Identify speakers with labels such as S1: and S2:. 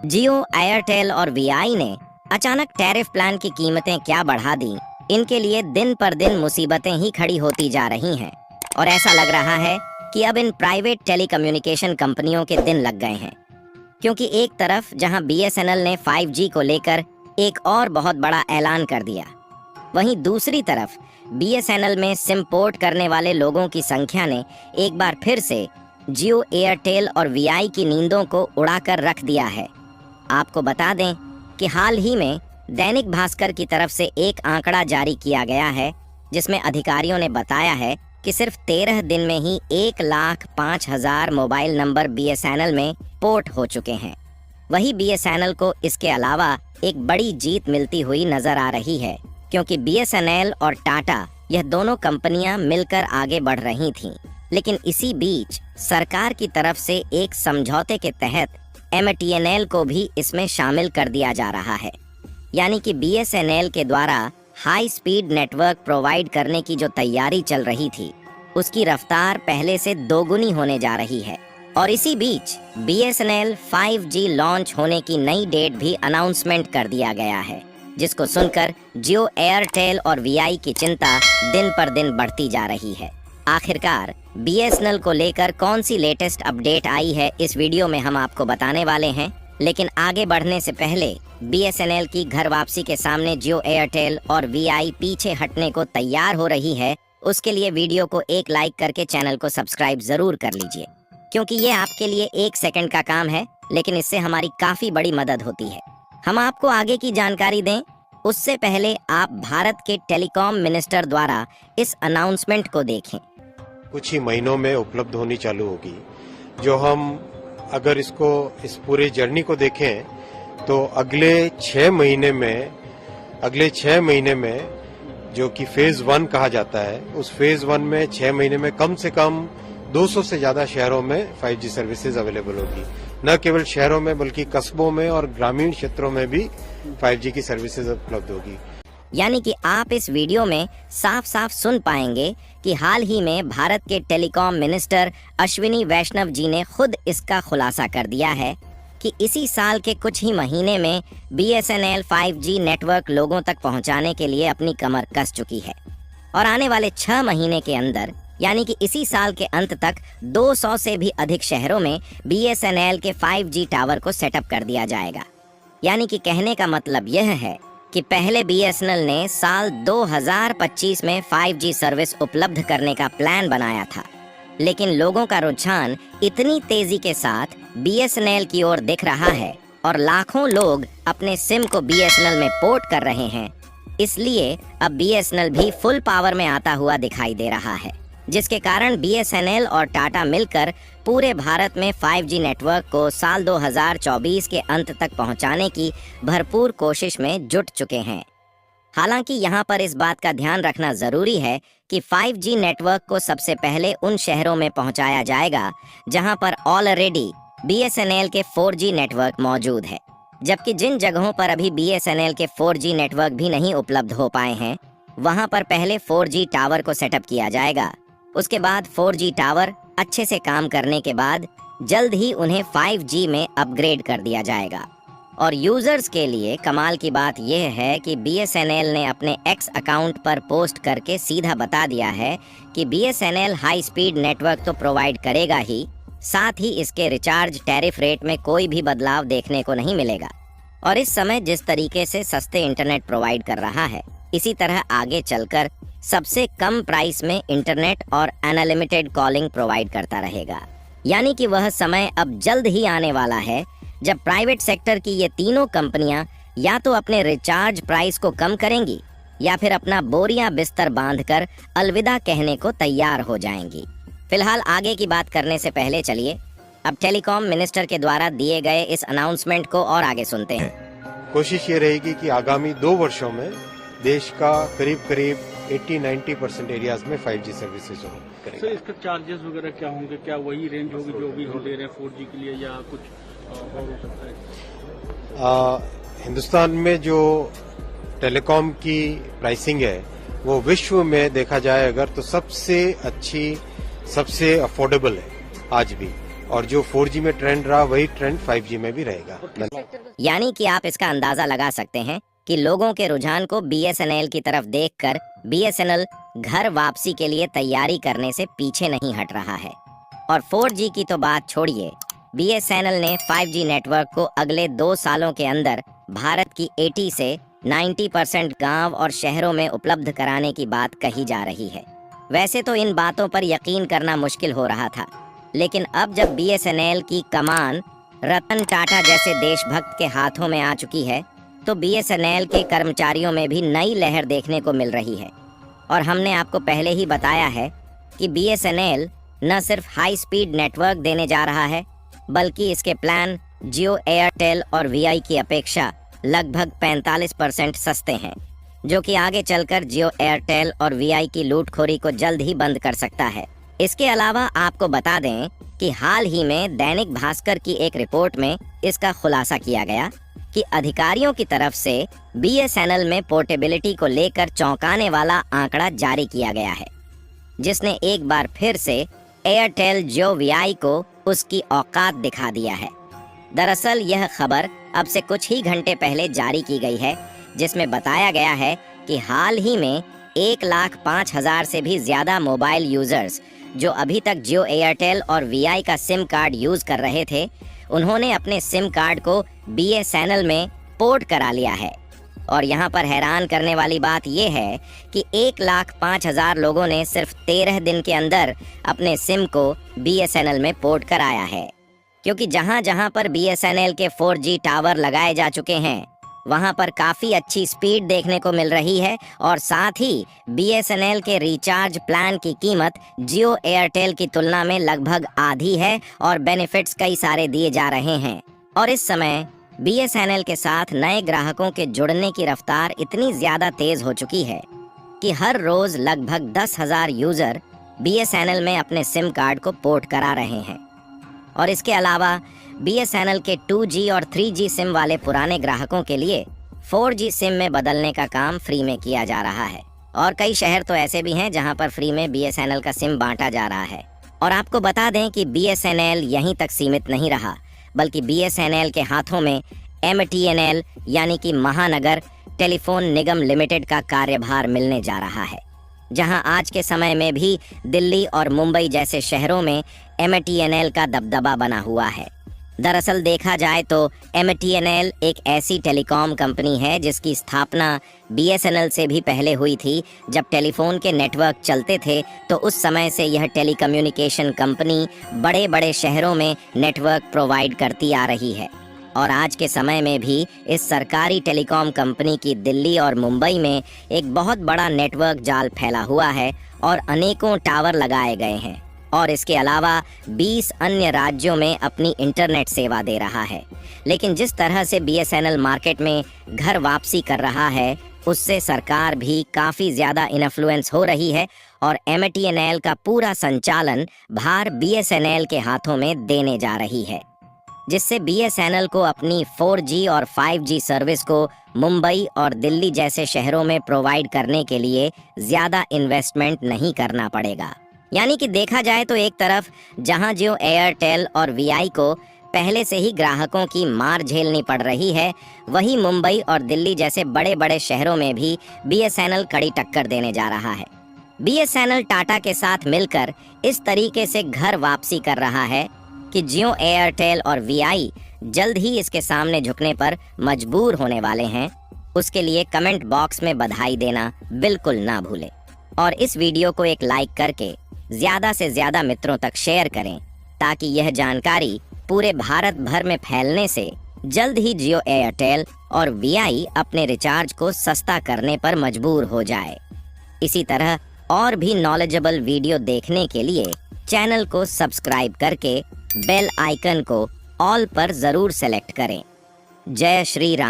S1: जियो, Airtel और VI ने अचानक टैरिफ प्लान की कीमतें क्या बढ़ा दी, इनके लिए दिन पर दिन मुसीबतें ही खड़ी होती जा रही हैं। और ऐसा लग रहा है कि अब इन प्राइवेट टेलीकम्युनिकेशन कंपनियों के दिन लग गए हैं, क्योंकि एक तरफ जहां बीएसएनएल ने 5G को लेकर एक और बहुत बड़ा ऐलान कर दिया, वहीं दूसरी तरफ बीएसएनएल में सिम पोर्ट करने वाले लोगों की संख्या ने एक बार फिर से जियो, एयरटेल और वीआई की नींदों को उड़ाकर रख दिया है। आपको बता दें कि हाल ही में दैनिक भास्कर की तरफ से एक आंकड़ा जारी किया गया है, जिसमें अधिकारियों ने बताया है कि सिर्फ 13 दिन में ही 1,05,000 मोबाइल नंबर बीएसएनएल में पोर्ट हो चुके हैं। वही बीएसएनएल को इसके अलावा एक बड़ी जीत मिलती हुई नजर आ रही है, क्योंकि बीएसएनएल और टाटा यह दोनों कंपनियां मिलकर आगे बढ़ रही थीं। लेकिन इसी बीच सरकार की तरफ से एक समझौते के तहत एमटीएनएल को भी इसमें शामिल कर दिया जा रहा है। यानी कि बीएसएनएल के द्वारा हाई स्पीड नेटवर्क प्रोवाइड करने की जो तैयारी चल रही थी, उसकी रफ्तार पहले से दोगुनी होने जा रही है। और इसी बीच बीएसएनएल 5G लॉन्च होने की नई डेट भी अनाउंसमेंट कर दिया गया है, जिसको सुनकर जियो, एयरटेल और वीआई की चिंता दिन पर दिन बढ़ती जा रही है। आखिरकार बीएसएनएल को लेकर कौन सी लेटेस्ट अपडेट आई है, इस वीडियो में हम आपको बताने वाले हैं। लेकिन आगे बढ़ने से पहले बीएसएनएल की घर वापसी के सामने जियो, एयरटेल और वीआई पीछे हटने को तैयार हो रही है, उसके लिए वीडियो को एक लाइक करके चैनल को सब्सक्राइब जरूर कर लीजिए, क्योंकि ये आपके लिए 1 सेकंड का काम है, लेकिन इससे हमारी काफी बड़ी मदद होती है। हम आपको आगे की जानकारी दें उससे पहले आप भारत के टेलीकॉम मिनिस्टर द्वारा इस अनाउंसमेंट को देखें।
S2: कुछ ही महीनों में उपलब्ध होनी चालू होगी। जो हम अगर इस पूरे जर्नी को देखें तो अगले 6 महीने में जो कि फेज 1 कहा जाता है, उस फेज 1 में 6 महीने में कम से कम 200 से ज्यादा शहरों में 5G सर्विसेज अवेलेबल होगी। न केवल शहरों में बल्कि कस्बों में और ग्रामीण क्षेत्रों में भी 5G की सर्विसेज उपलब्ध होगी।
S1: यानी कि आप इस वीडियो में साफ साफ सुन पाएंगे कि हाल ही में भारत के टेलीकॉम मिनिस्टर अश्विनी वैष्णव जी ने खुद इसका खुलासा कर दिया है कि इसी साल के कुछ ही महीने में बीएसएनएल 5G नेटवर्क लोगों तक पहुंचाने के लिए अपनी कमर कस चुकी है, और आने वाले 6 महीने के अंदर यानी कि इसी साल के अंत तक 200 से भी अधिक शहरों में बीएसएनएल के 5G टावर को सेटअप कर दिया जाएगा। यानी कि कहने का मतलब यह है कि पहले बीएसएनएल ने साल 2025 में 5G सर्विस उपलब्ध करने का प्लान बनाया था, लेकिन लोगों का रुझान इतनी तेजी के साथ बीएसएनएल की ओर दिख रहा है और लाखों लोग अपने सिम को बीएसएनएल में पोर्ट कर रहे हैं, इसलिए अब बीएसएनएल भी फुल पावर में आता हुआ दिखाई दे रहा है, जिसके कारण बीएसएनएल और टाटा मिलकर पूरे भारत में 5G नेटवर्क को साल 2024 के अंत तक पहुंचाने की भरपूर कोशिश में जुट चुके हैं। हालांकि यहां पर इस बात का ध्यान रखना जरूरी है कि 5G नेटवर्क को सबसे पहले उन शहरों में पहुंचाया जाएगा जहां पर ऑलरेडी बीएसएनएल के 4G नेटवर्क मौजूद है, जबकि जिन जगहों पर अभी बीएसएनएल के 4G नेटवर्क भी नहीं उपलब्ध हो पाए हैं, वहां पर पहले 4G टावर को सेटअप किया जाएगा। उसके बाद 4G टावर अच्छे से काम करने के बाद जल्द ही उन्हें 5G में अपग्रेड कर दिया जाएगा। और यूजर्स के लिए कमाल की बात यह है कि बीएसएनएल ने अपने X अकाउंट पर पोस्ट करके सीधा बता दिया है कि बीएसएनएल हाई स्पीड नेटवर्क तो प्रोवाइड करेगा ही, साथ ही इसके रिचार्ज टैरिफ रेट में कोई भी बदलाव देखने को नहीं मिलेगा। और इस समय जिस तरीके से सस्ते इंटरनेट प्रोवाइड कर रहा है, इसी तरह आगे चलकर सबसे कम प्राइस में इंटरनेट और अनलिमिटेड कॉलिंग प्रोवाइड करता रहेगा। यानी कि वह समय अब जल्द ही आने वाला है जब प्राइवेट सेक्टर की ये तीनों कंपनियां या तो अपने रिचार्ज प्राइस को कम करेंगी या फिर अपना बोरियां बिस्तर बांधकर अलविदा कहने को तैयार हो जाएंगी। फिलहाल आगे की बात करने से पहले चलिए अब टेलीकॉम मिनिस्टर के द्वारा दिए गए इस अनाउंसमेंट को और आगे सुनते हैं।
S2: कोशिश ये रहेगी कि आगामी 2 वर्षों में देश का करीब 80-90% एरियाज में 5G सर्विसेज हो।
S3: सर, इसका चार्जेस वगैरह क्या होंगे? क्या वही रेंज होगी जो भी हम दे रहे हैं 4G के लिए, या कुछ और हो सकता है?
S2: हिंदुस्तान में जो टेलीकॉम की प्राइसिंग है वो विश्व में देखा जाए अगर तो सबसे अच्छी, सबसे अफोर्डेबल है आज भी। और जो 4G में ट्रेंड रहा वही ट्रेंड 5G में भी रहेगा।
S1: यानी कि आप इसका अंदाजा लगा सकते हैं कि लोगों के रुझान को BSNL की तरफ देखकर BSNL घर वापसी के लिए तैयारी करने से पीछे नहीं हट रहा है। और 4G की तो बात छोड़िए, BSNL ने 5G नेटवर्क को अगले 2 सालों के अंदर भारत की 80 से 90% गांव और शहरों में उपलब्ध कराने की बात कही जा रही है। वैसे तो इन बातों पर यकीन करना मुश्किल हो रहा था, लेकिन अब जब BSNL की कमान रतन टाटा जैसे देशभक्त के हाथों में आ चुकी है, तो BSNL के कर्मचारियों में भी नई लहर देखने को मिल रही है। और हमने आपको पहले ही बताया है कि BSNL न सिर्फ हाई स्पीड नेटवर्क देने जा रहा है, बल्कि इसके प्लान जियो, एयरटेल और VI की अपेक्षा लगभग 45% सस्ते हैं, जो कि आगे चलकर जियो, एयरटेल और VI की लूटखोरी को जल्द ही बंद कर सकता है। इसके अलावा आपको बता दें कि हाल ही में दैनिक भास्कर की एक रिपोर्ट में इसका खुलासा किया गया कि अधिकारियों की तरफ से BSNL में पोर्टेबिलिटी को लेकर चौंकाने वाला आंकड़ा जारी किया गया है, जिसने एक बार फिर से एयरटेल, जियो, VI को उसकी औकात दिखा दिया है। दरअसल यह खबर अब से कुछ ही घंटे पहले जारी की गई है, जिसमें बताया गया है कि हाल ही में 1,05,000 से भी ज्यादा मोबाइल यूजर्स जो अभी तक जियो, एयरटेल और VI का सिम कार्ड यूज कर रहे थे, उन्होंने अपने सिम कार्ड को BSNL में पोर्ट करा लिया है। और यहाँ पर हैरान करने वाली बात यह है कि 1,05,000 लोगों ने सिर्फ 13 दिन के अंदर अपने सिम को BSNL में पोर्ट कराया है, क्योंकि जहाँ जहाँ पर BSNL के 4G टावर लगाए जा चुके हैं, वहाँ पर काफ़ी अच्छी स्पीड देखने को मिल रही है। और साथ ही BSNL के रिचार्ज प्लान की कीमत जियो, एयरटेल की तुलना में लगभग आधी है और बेनिफिट्स कई सारे दिए जा रहे हैं। और इस समय BSNL के साथ नए ग्राहकों के जुड़ने की रफ्तार इतनी ज़्यादा तेज़ हो चुकी है कि हर रोज़ लगभग 10,000 यूज़र BSNL में अपने सिम कार्ड को पोर्ट करा रहे हैं। और इसके अलावा BSNL के 2G और 3G सिम वाले पुराने ग्राहकों के लिए 4G सिम में बदलने का काम फ्री में किया जा रहा है। और कई शहर तो ऐसे भी हैं जहां पर फ्री में BSNL का सिम बांटा जा रहा है। और आपको बता दें कि BSNL यहीं तक सीमित नहीं रहा, बल्कि BSNL के हाथों में MTNL यानी कि महानगर टेलीफोन निगम लिमिटेड का कार्यभार मिलने जा रहा है, जहां आज के समय में भी दिल्ली और मुंबई जैसे शहरों में MTNL का दबदबा बना हुआ है। दरअसल देखा जाए तो MTNL एक ऐसी टेलीकॉम कंपनी है जिसकी स्थापना BSNL से भी पहले हुई थी। जब टेलीफोन के नेटवर्क चलते थे तो उस समय से यह टेलीकम्युनिकेशन कंपनी बड़े बड़े शहरों में नेटवर्क प्रोवाइड करती आ रही है। और आज के समय में भी इस सरकारी टेलीकॉम कंपनी की दिल्ली और मुंबई में एक बहुत बड़ा नेटवर्क जाल फैला हुआ है और अनेकों टावर लगाए गए हैं। और इसके अलावा 20 अन्य राज्यों में अपनी इंटरनेट सेवा दे रहा है। लेकिन जिस तरह से BSNL मार्केट में घर वापसी कर रहा है, उससे सरकार भी काफ़ी ज़्यादा इन्फ्लुएंस हो रही है और MTNL का पूरा संचालन भार BSNL के हाथों में देने जा रही है, जिससे BSNL को अपनी 4G और 5G सर्विस को मुंबई और दिल्ली जैसे शहरों में प्रोवाइड करने के लिए ज़्यादा इन्वेस्टमेंट नहीं करना पड़ेगा। यानी कि देखा जाए तो एक तरफ जहां जियो, एयरटेल और VI को पहले से ही ग्राहकों की मार झेलनी पड़ रही है, वहीं मुंबई और दिल्ली जैसे बड़े बड़े शहरों में भी BSNL कड़ी टक्कर देने जा रहा है। BSNL टाटा के साथ मिलकर इस तरीके से घर वापसी कर रहा है कि जियो, एयरटेल और VI जल्द ही इसके सामने झुकने पर मजबूर होने वाले हैं। उसके लिए कमेंट बॉक्स में बधाई देना बिल्कुल ना भूलें और इस वीडियो को एक लाइक करके ज़्यादा से ज़्यादा मित्रों तक शेयर करें, ताकि यह जानकारी पूरे भारत भर में फैलने से जल्द ही जियो, एयरटेल और VI अपने रिचार्ज को सस्ता करने पर मजबूर हो जाए। इसी तरह और भी नॉलेजेबल वीडियो देखने के लिए चैनल को सब्सक्राइब करके बेल आइकन को ऑल पर ज़रूर सेलेक्ट करें। जय श्री राम।